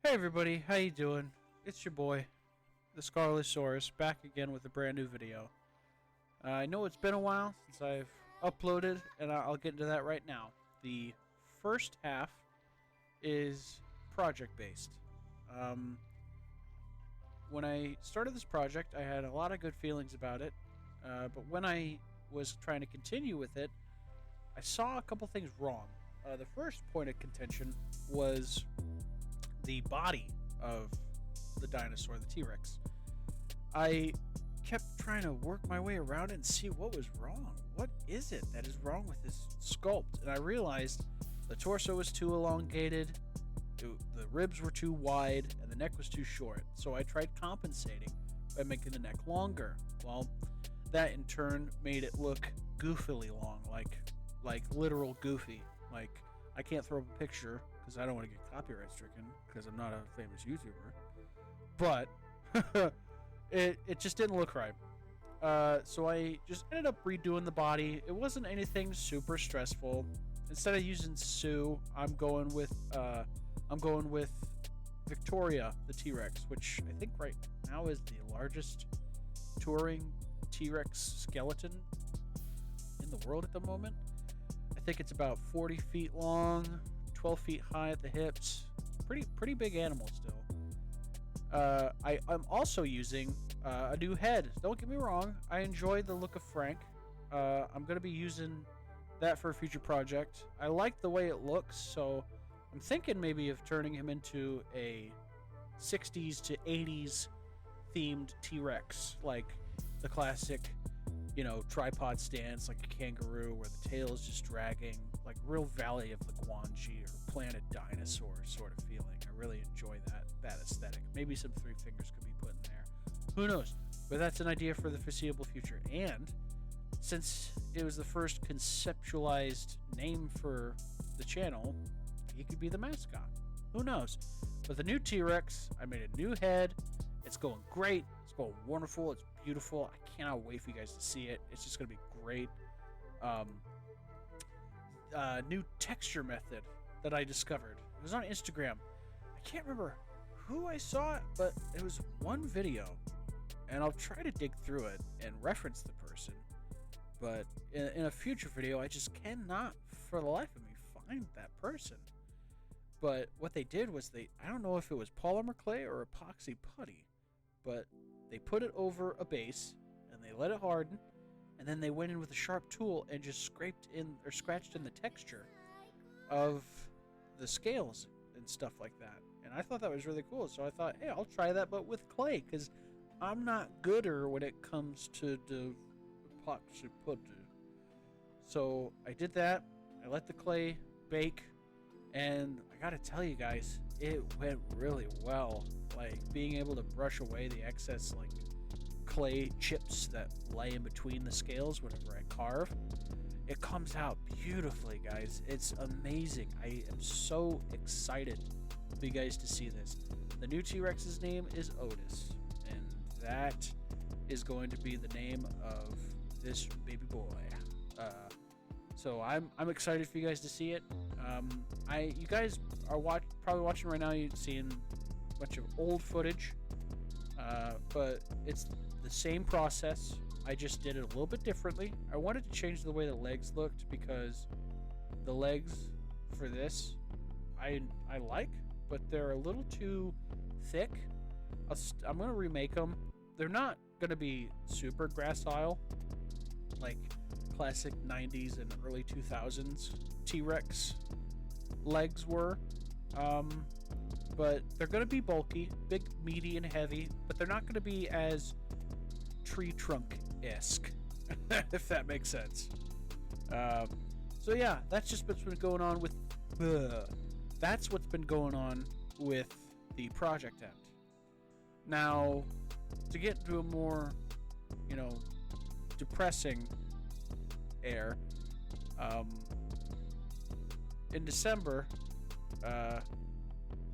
Hey everybody, how you doing? It's your boy, the Scarlosaurus, back again with a brand new video. I know it's been a while since I've uploaded, and I'll get into that right now. The first half is project-based. When I started this project, I had a lot of good feelings about it, but when I was trying to continue with it, I saw a couple things wrong. The first point of contention was the body of the dinosaur, the T-Rex. I kept trying to work my way around it and see what was wrong. What is it that is wrong with this sculpt? And I realized the torso was too elongated, the ribs were too wide, and the neck was too short. So I tried compensating by making the neck longer. Well, that in turn made it look goofily long, like literal goofy. Like, I can't throw up a picture because I don't want to get copyright stricken because I'm not a famous YouTuber. But it just didn't look right. So I just ended up redoing the body. It wasn't anything super stressful. Instead of using Sue, I'm going with Victoria, the T-Rex, which I think right now is the largest touring T-Rex skeleton in the world at the moment. I think it's about 40 feet long, 12 feet high at the hips. Pretty big animal still. I'm also using a new head. Don't get me wrong. I enjoy the look of Frank. I'm going to be using that for a future project. I like the way it looks, so I'm thinking maybe of turning him into a 60s to 80s themed T-Rex, like the classic, tripod stance, like a kangaroo, where the tail is just dragging, like real Valley of the Guanji or Planet Dinosaur sort of feeling. I really enjoy that aesthetic. Maybe some three fingers could be put in there. Who knows? But that's an idea for the foreseeable future. And since it was the first conceptualized name for the channel, he could be the mascot. Who knows? But the new T-Rex, I made a new head. It's going great. It's going wonderful. It's beautiful. I cannot wait for you guys to see it. It's just going to be great. New texture method that I discovered. It was on Instagram. I can't remember who I saw it, but it was one video. And I'll try to dig through it and reference the person. But in a future video, I just cannot, for the life of me, find that person. But what they did was I don't know if it was polymer clay or epoxy putty, but they put it over a base and they let it harden, and then they went in with a sharp tool and just scratched in the texture of the scales and stuff like that. And I thought that was really cool. So I thought, hey, I'll try that, but with clay, because I'm not gooder when it comes to the epoxy putty. So I did that. I let the clay bake. And I gotta tell you guys, it went really well. Like, being able to brush away the excess, like, clay chips that lay in between the scales whenever I carve, it comes out beautifully, guys. It's amazing. I am so excited for you guys to see this. The new T-Rex's name is Otis, and that is going to be the name of this baby boy. So I'm excited for you guys to see it. You guys are probably watching right now. You're seeing a bunch of old footage, but it's the same process. I just did it a little bit differently. I wanted to change the way the legs looked because the legs for this I like, but they're a little too thick. I'm gonna remake them. They're not gonna be super gracile like classic 90s and early 2000s T-Rex legs were, but they're going to be bulky, big, meaty, and heavy, but they're not going to be as tree trunk-esque, if that makes sense. So yeah, that's just what's been going on with the project end. Now, to get into a more, depressing air, in December,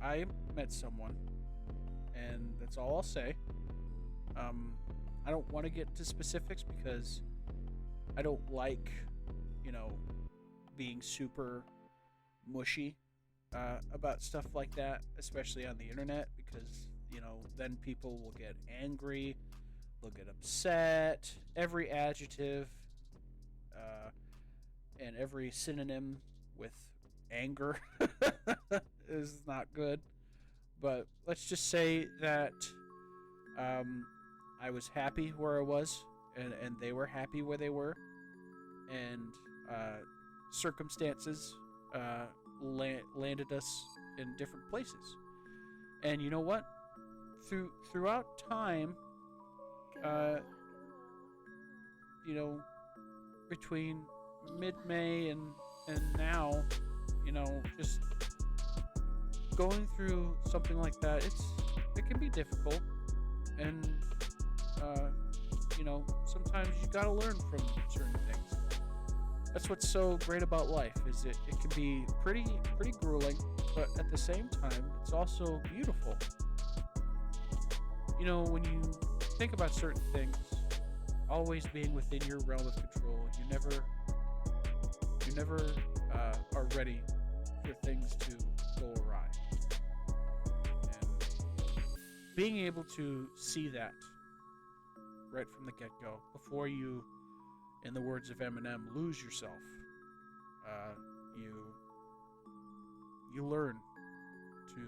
I met someone, and that's all I'll say. I don't want to get into specifics because I don't like, being super mushy about stuff like that, especially on the internet, because then people will get angry, they'll get upset. Every adjective and every synonym with anger is not good. But let's just say that I was happy where I was, and they were happy where they were, and circumstances landed us in different places. And you know what? Throughout time, uh, between mid-May and now, just going through something like that, it can be difficult, and sometimes you gotta learn from certain things. That's what's so great about life, is it can be pretty grueling, but at the same time, it's also beautiful. When you think about certain things, always being within your realm of control, you never are ready for things to go awry. And being able to see that right from the get-go, before you, in the words of Eminem, lose yourself, you learn to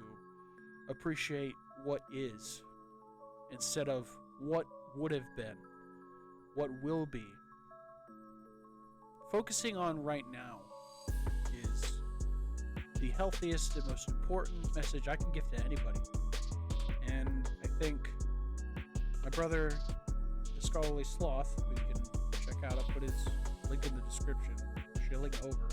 appreciate what is, instead of what would have been, what will be. Focusing on right now is the healthiest and most important message I can give to anybody. And I think my brother, the Scholarly Sloth, who you can check out, I'll put his link in the description, shilling over.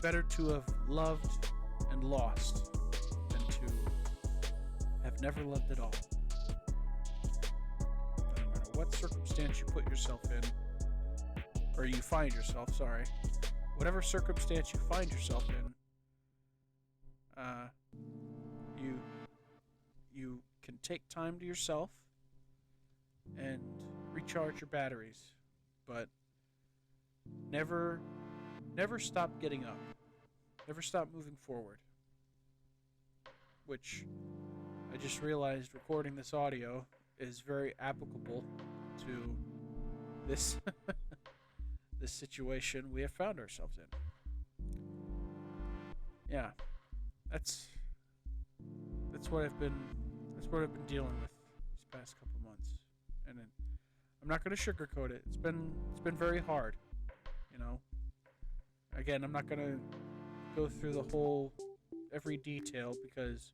Better to have loved and lost than to have never loved at all. No matter what circumstance you put yourself in, or you find yourself, sorry, whatever circumstance you find yourself in, you can take time to yourself and recharge your batteries, but never stop getting up. Never stop moving forward. Which I just realized recording this audio is very applicable to this this situation we have found ourselves in. Yeah, that's what I've been dealing with these past couple months, and I'm not going to sugarcoat it. It's been very hard, Again, I'm not going to go through the whole every detail, because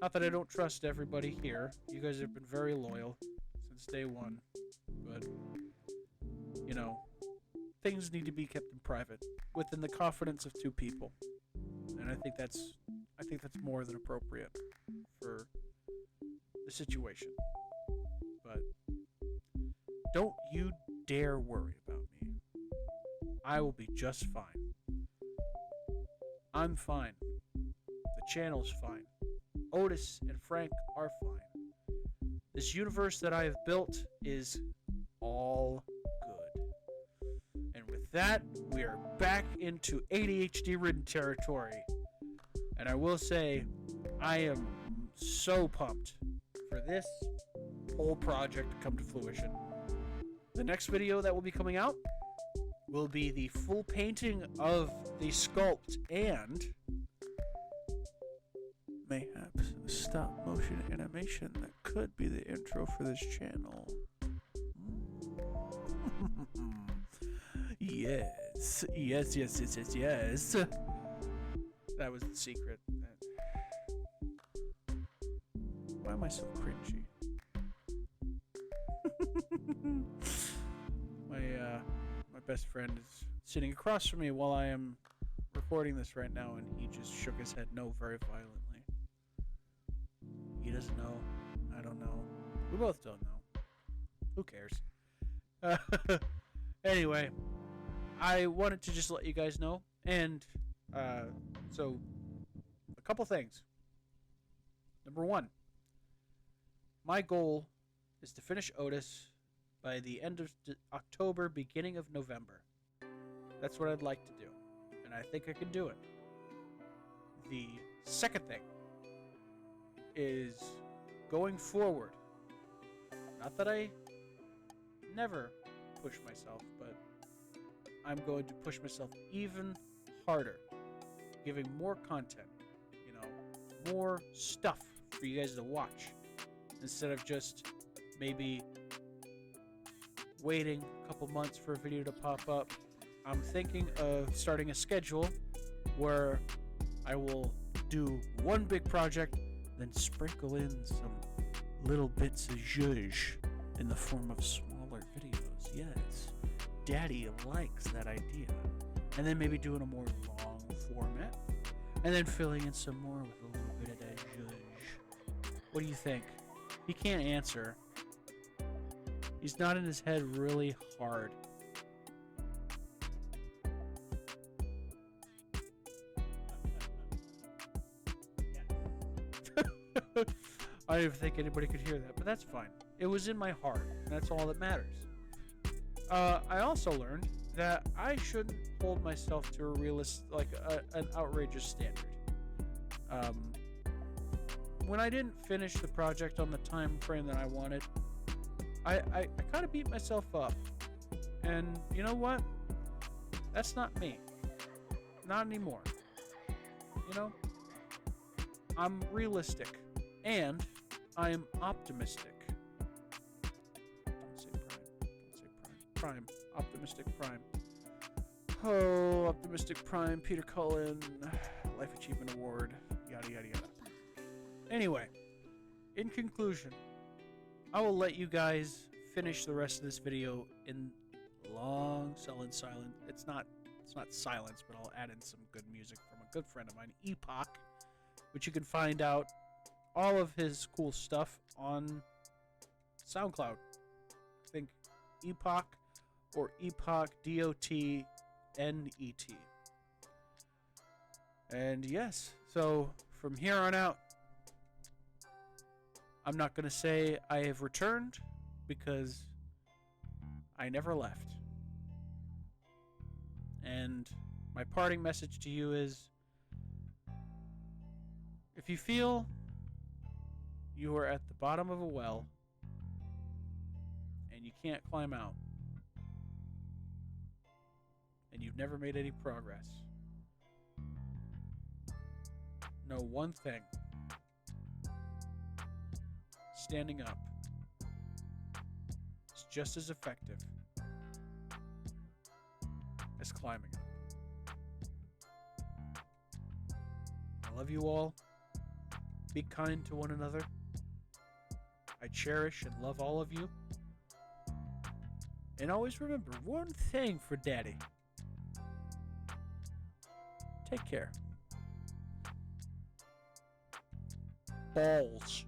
not that I don't trust everybody here. You guys have been very loyal since day one, but things need to be kept in private, within the confidence of two people, and I think that's more than appropriate for the situation. But don't you dare worry about me. I will be just fine. I'm fine. The channel's fine. Otis and Frank are fine. This universe that I have built is all good. And with that, we are back into ADHD-ridden territory. And I will say, I am so pumped for this whole project to come to fruition. The next video that will be coming out will be the full painting of the sculpt and mayhaps a stop motion animation that could be the intro for this channel. Yes. That was the secret. Why am I so cringy? My best friend is sitting across from me while I am recording this right now, and he just shook his head no very violently. He doesn't know. I don't know. We both don't know. Who cares? Anyway, I wanted to just let you guys know, and so a couple things. Number one, my goal is to finish Otis by the end of October, beginning of November. That's what I'd like to do, and I think I can do it. The second thing is going forward. Not that I never push myself, but I'm going to push myself even harder, giving more content, more stuff for you guys to watch, instead of just maybe waiting a couple months for a video to pop up. I'm thinking of starting a schedule where I will do one big project, then sprinkle in some little bits of zhuzh in the form of smaller videos. Yes, Daddy likes that idea. And then maybe doing a more long format, and then filling in some more with a little bit of that zhuzh. What do you think? He can't answer. He's nodding his head really hard. I didn't think anybody could hear that, but that's fine. It was in my heart, and that's all that matters. I also learned that I shouldn't hold myself to an outrageous standard. When I didn't finish the project on the time frame that I wanted, I kind of beat myself up. And you know what? That's not me. Not anymore. I'm realistic. And I am optimistic. Don't say prime. Don't say prime. Prime. Optimistic prime. Oh, optimistic prime. Peter Cullen. Life Achievement Award. Yada, yada, yada. Anyway, in conclusion, I will let you guys finish the rest of this video in long, sullen silence. It's not silence, but I'll add in some good music from a good friend of mine, Epoch, which you can find out all of his cool stuff on SoundCloud. I think Epoch or Epoch, DOTNET. And yes, so from here on out, I'm not going to say I have returned, because I never left. And my parting message to you is, if you feel you are at the bottom of a well and you can't climb out, and you've never made any progress, know one thing: standing up is just as effective as climbing up. I love you all. Be kind to one another. I cherish and love all of you. And always remember one thing for Daddy. Take care. Balls.